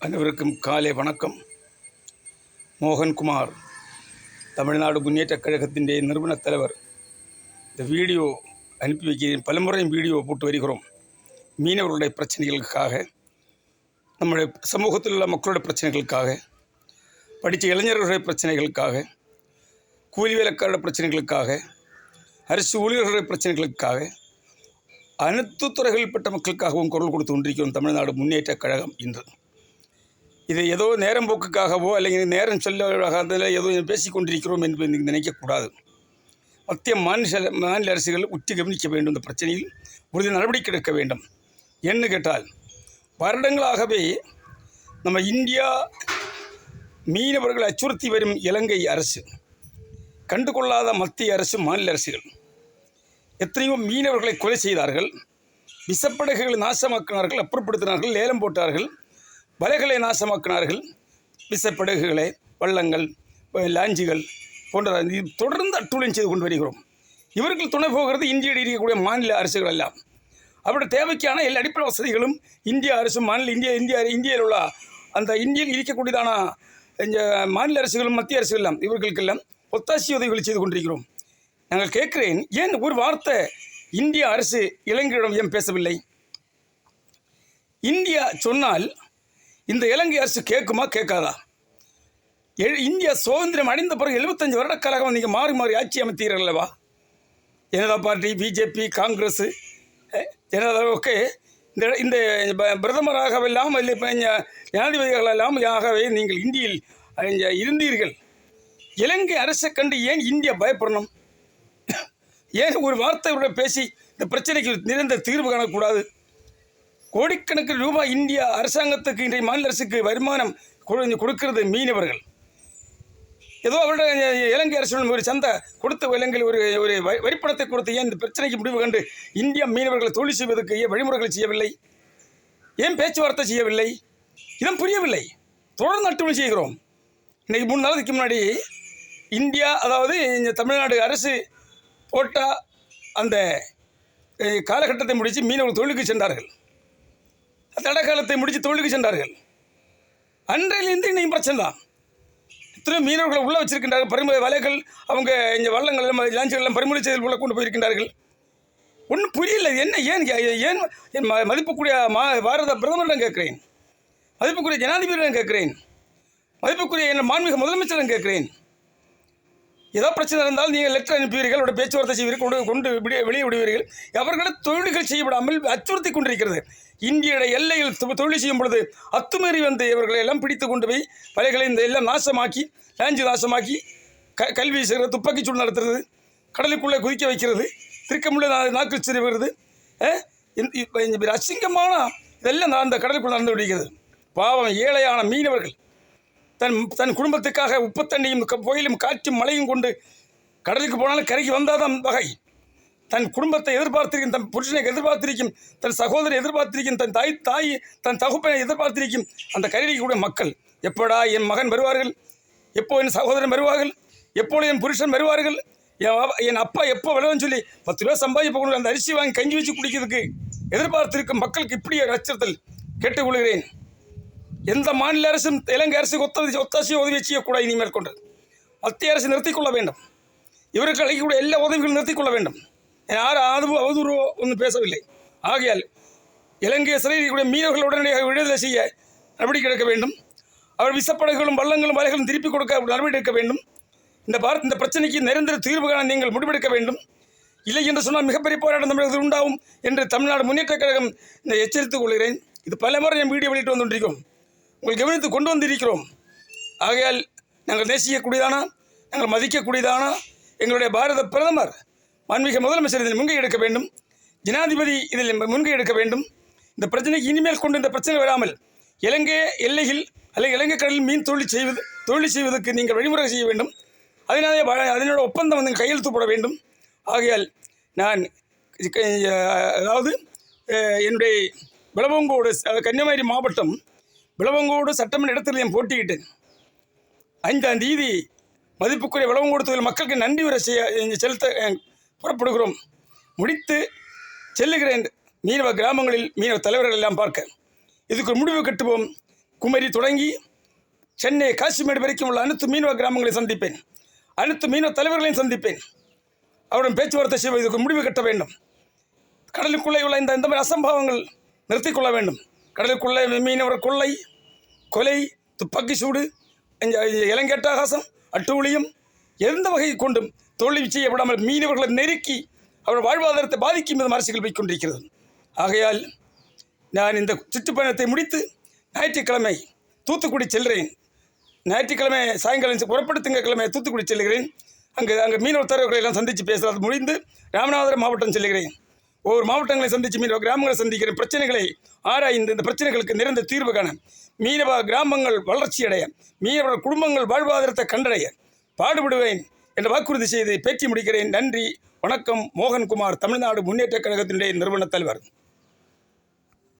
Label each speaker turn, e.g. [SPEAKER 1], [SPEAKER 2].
[SPEAKER 1] அனைவருக்கும் காலை வணக்கம். மோகன்குமார், தமிழ்நாடு முன்னேற்றக் கழகத்தின் நிறுவனத் தலைவர். இந்த வீடியோ அனுப்பி வைக்கிறேன். பலமுறை வீடியோ போட்டு வருகிறோம். மீனவர்களுடைய பிரச்சனைகளுக்காக, நம்முடைய சமூகத்தில் உள்ள மக்களுடைய பிரச்சனைகளுக்காக, படித்த இளைஞர்களுடைய பிரச்சனைகளுக்காக, கூலி வேலைக்காரருடைய பிரச்சனைகளுக்காக, அரசு ஊழியர்களுடைய பிரச்சனைகளுக்காக, அனைத்து துறைகளில்பட்ட மக்களுக்காகவும் குரல் கொடுத்து கொண்டிருக்கிறோம் தமிழ்நாடு முன்னேற்றக் கழகம். இன்று இதை ஏதோ நேரம் போக்குக்காகவோ அல்லது நேரம் அதில் ஏதோ பேசிக் கொண்டிருக்கிறோம் என்று நினைக்கக்கூடாது. மத்திய மாநில அரசுகள் உற்று கவனிக்க வேண்டும். இந்த பிரச்சனையில் உறுதி நடவடிக்கை எடுக்க வேண்டும். என்ன கேட்டால், வருடங்களாகவே நம்ம இந்தியா மீனவர்களை அச்சுறுத்தி வரும் இலங்கை அரசு, கண்டுகொள்ளாத மத்திய அரசு, மாநில அரசுகள் எத்தனையோ மீனவர்களை கொலை செய்தார்கள். விசப்படகுகளை நாசமாக்கினார்கள், அப்புறப்படுத்தினார்கள், லேலம் போட்டார்கள், வலைகளை நாசமாக்கினார்கள். விசப்படகுகளை, வள்ளங்கள், லாஞ்சிகள் போன்ற தொடர்ந்து அட்டூழியம் செய்து கொண்டு வருகிறோம். இவர்கள் துணை போகிறது இந்தியாவில் இருக்கக்கூடிய மாநில அரசுகள் எல்லாம். அவருடைய தேவைக்கான எல்லா அடிப்படை வசதிகளும் இந்திய அரசும் இந்தியாவில் உள்ள அந்த இந்தியில் இருக்கக்கூடியதான இந்த மாநில அரசுகளும் மத்திய அரசுகள் எல்லாம் இவர்களுக்கெல்லாம் ஒத்தாசி உதவிகள் செய்து கொண்டிருக்கிறோம். நாங்கள் கேட்கிறேன், ஏன் ஒரு வார்த்தை இந்திய அரசு இலங்கையிடம் ஏன் பேசவில்லை? இந்தியா சொன்னால் இந்த இலங்கை அரசு கேட்குமா, கேட்காதா? இந்தியா சுதந்திரம் அடைந்த பிறகு 75 வருட காலம் நீங்கள் மாறி மாறி ஆட்சி அமைத்தீர்கள் அல்லவா? ஜனதா பார்ட்டி, பிஜேபி, காங்கிரஸ், ஜனதாவுக்கு இந்த பிரதமராகவெல்லாம் இல்லை, ஜனாதிபதிகளெல்லாம் ஆகவே நீங்கள் இந்தியில் இருந்தீர்கள். இலங்கை அரசை கண்டு ஏன் இந்தியா பயப்படணும்? ஏன் ஒரு வார்த்தையோட பேசி இந்த பிரச்சனைக்கு நிரந்தர தீர்வு காணக்கூடாது? கோடிக்கணக்கில் ரூபாய் இந்தியா அரசாங்கத்துக்கு, இன்றைய மாநில அரசுக்கு வருமானம் கொடுக்கிறது மீனவர்கள். ஏதோ அவருடைய இலங்கை அரசுடன் ஒரு சந்தை கொடுத்த இலங்கையில் ஒரு வரிப்பணத்தை கொடுத்து ஏன் இந்த பிரச்சனைக்கு முடிவு கண்டு இந்தியா மீனவர்களை தொழில் செய்வதற்கு ஏன் வழிமுறைகள் செய்யவில்லை? ஏன் பேச்சுவார்த்தை செய்யவில்லை? இதன் புரியவில்லை. தொடர்ந்து அட்டுவணை செய்கிறோம். இன்றைக்கி 3 நாளைக்கு முன்னாடி இந்தியா, அதாவது இந்த தமிழ்நாடு அரசு போட்ட அந்த காலகட்டத்தை முடித்து மீனவர்கள் தொழிலுக்கு சென்றார்கள். தடை காலத்தை முடித்து தொழிலுக்கு சென்றார்கள். அன்றையிலிருந்து இன்னைக்கு பிரச்சனை தான். இத்தனை மீனவர்களை உள்ளே வச்சிருக்கின்றார்கள். பறிமுறை வலைகள், அவங்க இந்த வள்ளங்கள் எல்லாம், லாஞ்சுகள் எல்லாம் பறிமுறை செய்தல் உள்ள கொண்டு போயிருக்கின்றார்கள். ஒன்றும் புரியல. ஏன் மதிப்புக்குரிய பாரத பிரதமரிடம் கேட்கிறேன், மதிப்புக்குரிய ஜனாதிபதியிடம் கேட்கிறேன், மதிப்புக்குரிய என் மாண்புமிகு முதலமைச்சரிடம் கேட்கிறேன். ஏதோ பிரச்சனை இருந்தால் நீங்கள் லெட்டர் அனுப்புவீர்கள், அவருடைய பேச்சுவார்த்தை செய்வீர்கள், கொண்டு வெளியே விடுவீர்கள். அவர்களை தொழில்கள் செய்யப்படாமல் அச்சுறுத்தி கொண்டிருக்கிறது. இந்திய எல்லையில் தொழில் செய்யும் பொழுது அத்துமீறி வந்து இவர்களை எல்லாம் பிடித்து கொண்டு போய் வலைகளை இந்த எல்லாம் நாசமாக்கி, லாஞ்சு நாசமாக்கி, கல்வி செய்கிறது, துப்பாக்கி சூடு நடத்துறது, கடலுக்குள்ளே குதிக்க வைக்கிறது, திருக்கமுள்ள நாக்கு சிறுவது, அசிங்கமான இதெல்லாம் அந்த கடலுக்குள்ளே நடந்து விடுகிறது. பாவம் ஏழையான மீனவர்கள் தன் குடும்பத்துக்காக உப்பு தண்ணியும் புயலும் காற்றும் மழையும் கொண்டு கடலுக்கு போனாலும் கரைக்கு வந்தால் தான் வகை. தன் குடும்பத்தை எதிர்பார்த்திருக்கும், தன் புருஷனை எதிர்பார்த்திருக்கும், தன் சகோதரை எதிர்பார்த்திருக்கும், தன் தகுப்பனை எதிர்பார்த்திருக்கும் அந்த கரையிக்கூடிய மக்கள், எப்படா என் மகன் வருவார்கள், எப்போ என் சகோதரன் வருவார்கள், எப்போது என் புருஷன் வருவார்கள், என் அப்பா எப்போ விளைவன்னு சொல்லி 10 ரூபா சம்பாதிப்பு கொண்டு அந்த அரிசி வாங்கி கஞ்சி வச்சு குடிக்கிறதுக்கு எதிர்பார்த்திருக்கும் மக்களுக்கு இப்படி அச்சத்தில் கேட்டுக்கொள்கிறேன். எந்த மாநில அரசும் இலங்கை அரசுக்கு ஒத்தாசி உதவி செய்யக்கூடாது. இனி மேற்கொண்டு மத்திய அரசு நிறுத்திக்கொள்ள வேண்டும். இவருக்கு அளிக்கக்கூடிய எல்லா உதவிகளும் நிறுத்திக்கொள்ள வேண்டும். யாரும் அவதூறோ ஒன்றும் பேசவில்லை. ஆகையால் இலங்கை சிறையில் கூட மீனவர்கள் உடனடியாக விடுதலை செய்ய நடவடிக்கை எடுக்க வேண்டும். அவர் விசப்படகுகளும் வள்ளங்களும் வலைகளும் திருப்பி கொடுக்க நடவடிக்கை எடுக்க வேண்டும். இந்த பிரச்சனைக்கு நிரந்தர தீர்வு காண நீங்கள் முடிவெடுக்க வேண்டும். இல்லை என்று சொன்னால் மிகப்பெரிய போராட்டம் தமிழகத்தில் உண்டாகும் என்று தமிழ்நாடு முன்னேற்றக் கழகம் எச்சரித்துக் கொள்கிறேன். இது பல முறை என் வீடியோ வெளியிட்டு வந்துകൊണ്ടിരിக்கும், உங்கள் கவனித்து கொண்டு வந்திருக்கிறோம். ஆகையால் நாங்கள் நேசிக்கக்கூடியதான, நாங்கள் மதிக்கக்கூடியதான எங்களுடைய பாரத பிரதமர், மாண்புமிகு முதலமைச்சர் இதில் முன்கை எடுக்க வேண்டும். ஜனாதிபதி இதில் முன்கை எடுக்க வேண்டும். இந்த பிரச்சனைக்கு இனிமேல் கொண்டு இந்த பிரச்சனை வராமல் இலங்கை எல்லையில் அல்லது இலங்கை கடலில் மீன் தொழில் செய்வதற்கு நீங்கள் வழிமுறை செய்ய வேண்டும். அதனோட ஒப்பந்தம் வந்து கையெழுத்து போட வேண்டும். ஆகையால் நான் அதாவது என்னுடைய விளவங்கோடு, கன்னியாகுமரி மாவட்டம் விளவங்கோடு சட்டமன்ற இடத்தில் நான் போட்டியிட்டேன். 5ஆம் தேதி மதிப்புக்குரிய விளவங்கோடு தொழில் மக்களுக்கு நன்றி உரை செலுத்த புறப்படுகிறோம். முடித்து செல்லுகிறேன் மீனவ கிராமங்களில் மீனவ தலைவர்கள் எல்லாம் பார்க்க. இதுக்கு முடிவு கட்டுவோம். குமரி தொடங்கி சென்னை காசிமேடு வரைக்கும் உள்ள அனைத்து மீனவ கிராமங்களை சந்திப்பேன். அனைத்து மீனவ தலைவர்களையும் சந்திப்பேன். அவருடன் பேச்சுவார்த்தை செய்வதற்கு முடிவு கட்ட வேண்டும். கடலுக்குள்ளே உள்ள இந்த மாதிரி அசம்பாவங்கள் நிறுத்திக் கொள்ள வேண்டும். கடலுக்குள்ளே மீனவர் கொள்ளை, கொலை, துப்பாக்கி சூடு, இளங்கேட்டாகாசம், அட்டூழியம் எந்த வகையை கொண்டும் தொழில் செய்யப்படாமல் மீனவர்களை நெருக்கி அவர்கள் வாழ்வாதாரத்தை பாதிக்கும் விதம் அரசுகள் வைக்கொண்டிருக்கிறது. ஆகையால் நான் இந்த சுற்றுப்பயணத்தை முடித்து ஞாயிற்றுக்கிழமை தூத்துக்குடி செல்கிறேன். ஞாயிற்றுக்கிழமை சாயங்காலம் புறப்பட்டு திங்கட்கிழமை தூத்துக்குடி செல்கிறேன். அங்கே மீனவர் தலைவர்களை எல்லாம் சந்தித்து பேசுகிறது முடிந்து ராமநாதபுரம் மாவட்டம் செல்கிறேன். ஒவ்வொரு மாவட்டங்களை சந்தித்து மீனவ கிராமங்களை சந்திக்கிறேன். பிரச்சனைகளை ஆராய்ந்து இந்த பிரச்சனைகளுக்கு நிரந்த தீர்வு காண, மீனவ கிராமங்கள் வளர்ச்சியடைய, மீனவர் குடும்பங்கள் வாழ்வாதாரத்தை கண்டடைய பாடுபடுவேன் என்ற வாக்குறுதி செய்து பேட்டி முடிக்கிறேன். நன்றி, வணக்கம். மோகன்குமார், தமிழ்நாடு முன்னேற்ற கழகத்தினுடைய நிறுவன தலைவர்.